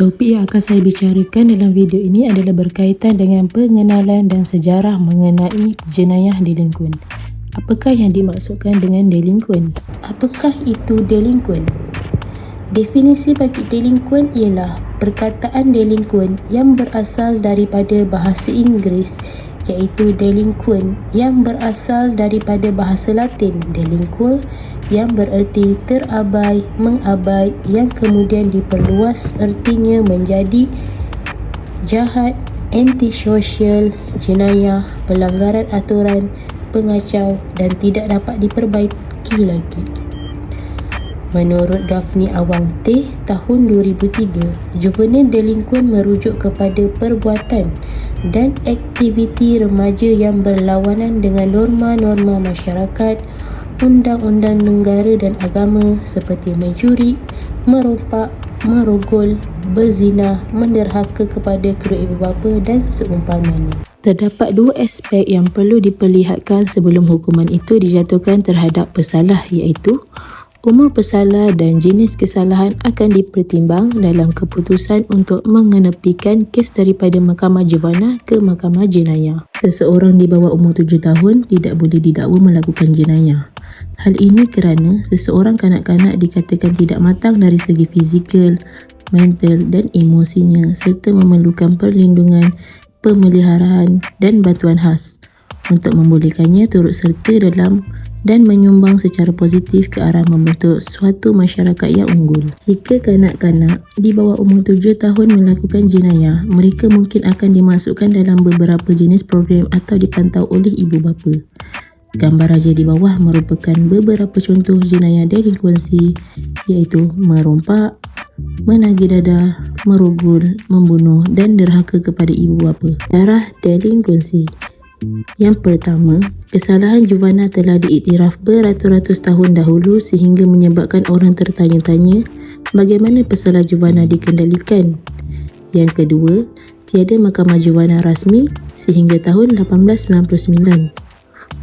Topik yang akan saya bicarakan dalam video ini adalah berkaitan dengan pengenalan dan sejarah mengenai jenayah delinkuen. Apakah yang dimaksudkan dengan delinkuen? Apakah itu delinkuen? Definisi bagi delinkuen ialah perkataan delinkuen yang berasal daripada bahasa Inggeris iaitu delinquent yang berasal daripada bahasa Latin delinquere yang bererti terabai, mengabai yang kemudian diperluas ertinya menjadi jahat, antisosial, jenayah, pelanggaran aturan, pengacau dan tidak dapat diperbaiki lagi. Menurut Gaffney Awang T. tahun 2003, juvenile delinquent merujuk kepada perbuatan dan aktiviti remaja yang berlawanan dengan norma-norma masyarakat, undang-undang negara dan agama seperti mencuri, merompak, merogol, berzina, menderhaka kepada kedua ibu bapa dan seumpamanya. Terdapat dua aspek yang perlu diperlihatkan sebelum hukuman itu dijatuhkan terhadap pesalah iaitu umur pesalah dan jenis kesalahan akan dipertimbang dalam keputusan untuk mengenepikan kes daripada mahkamah juvana ke mahkamah jenayah. Seseorang di bawah umur 7 tahun tidak boleh didakwa melakukan jenayah. Hal ini kerana seseorang kanak-kanak dikatakan tidak matang dari segi fizikal, mental dan emosinya serta memerlukan perlindungan, pemeliharaan dan bantuan khas untuk membolehkannya turut serta dalam dan menyumbang secara positif ke arah membentuk suatu masyarakat yang unggul. Jika kanak-kanak di bawah umur 7 tahun melakukan jenayah, mereka mungkin akan dimasukkan dalam beberapa jenis program atau dipantau oleh ibu bapa. Gambar raja di bawah merupakan beberapa contoh jenayah delinkuensi iaitu merompak, menagih dadah, merogol, membunuh dan derhaka kepada ibu bapa. Darah delinkuensi. Yang pertama, kesalahan juvana telah diiktiraf beratus-ratus tahun dahulu sehingga menyebabkan orang tertanya-tanya bagaimana pesalah juvana dikendalikan. Yang kedua, tiada mahkamah juvana rasmi sehingga tahun 1899.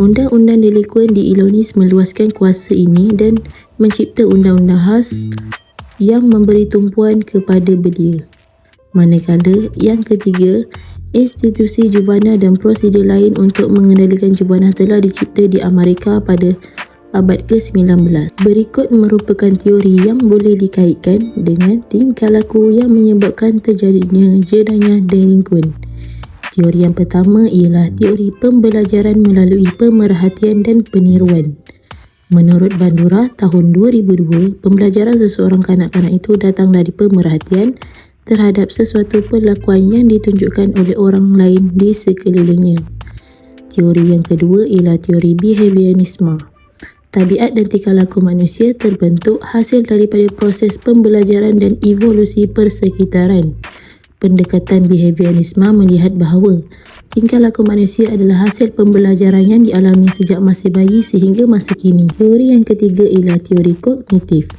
Undang-undang delinkuen di Illinois meluaskan kuasa ini dan mencipta undang-undang khas yang memberi tumpuan kepada belia. Manakala yang ketiga, institusi juvana dan prosedur lain untuk mengendalikan juvana telah dicipta di Amerika pada abad ke-19. Berikut merupakan teori yang boleh dikaitkan dengan tingkah laku yang menyebabkan terjadinya jenayah delinkuen. Teori yang pertama ialah teori pembelajaran melalui pemerhatian dan peniruan. Menurut Bandura tahun 2002, pembelajaran seseorang kanak-kanak itu datang dari pemerhatian terhadap sesuatu perlakuan yang ditunjukkan oleh orang lain di sekelilingnya. Teori yang kedua ialah teori behaviorisme. Tabiat dan tingkah laku manusia terbentuk hasil daripada proses pembelajaran dan evolusi persekitaran. Pendekatan behaviorisme melihat bahawa tingkah laku manusia adalah hasil pembelajaran yang dialami sejak masih bayi sehingga masa kini. Teori yang ketiga ialah teori kognitif.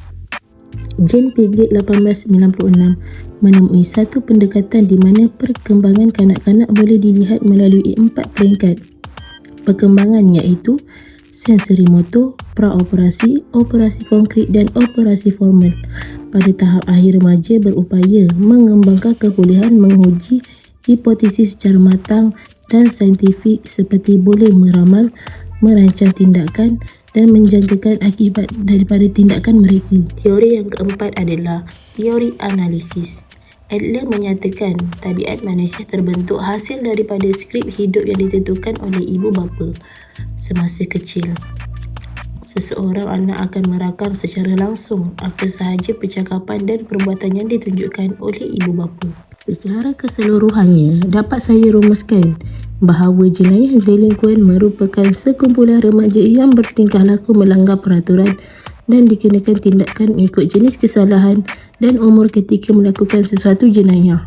Jane Piaget 1896 menemui satu pendekatan di mana perkembangan kanak-kanak boleh dilihat melalui 4 peringkat perkembangan iaitu sensori motor, praoperasi, operasi konkret dan operasi formal. Pada tahap akhir remaja berupaya mengembangkan kebolehan menguji hipotesis secara matang dan saintifik seperti boleh meramal, merancang tindakan dan menjangkakan akibat daripada tindakan mereka. Teori yang keempat adalah teori analisis. Adler menyatakan tabiat manusia terbentuk hasil daripada skrip hidup yang ditentukan oleh ibu bapa semasa kecil. Seseorang anak akan merakam secara langsung apa sahaja percakapan dan perbuatan yang ditunjukkan oleh ibu bapa. Secara keseluruhannya, dapat saya rumuskan bahawa jenayah delinkuen merupakan sekumpulan remaja yang bertingkah laku melanggar peraturan dan dikenakan tindakan mengikut jenis kesalahan dan umur ketika melakukan sesuatu jenayah.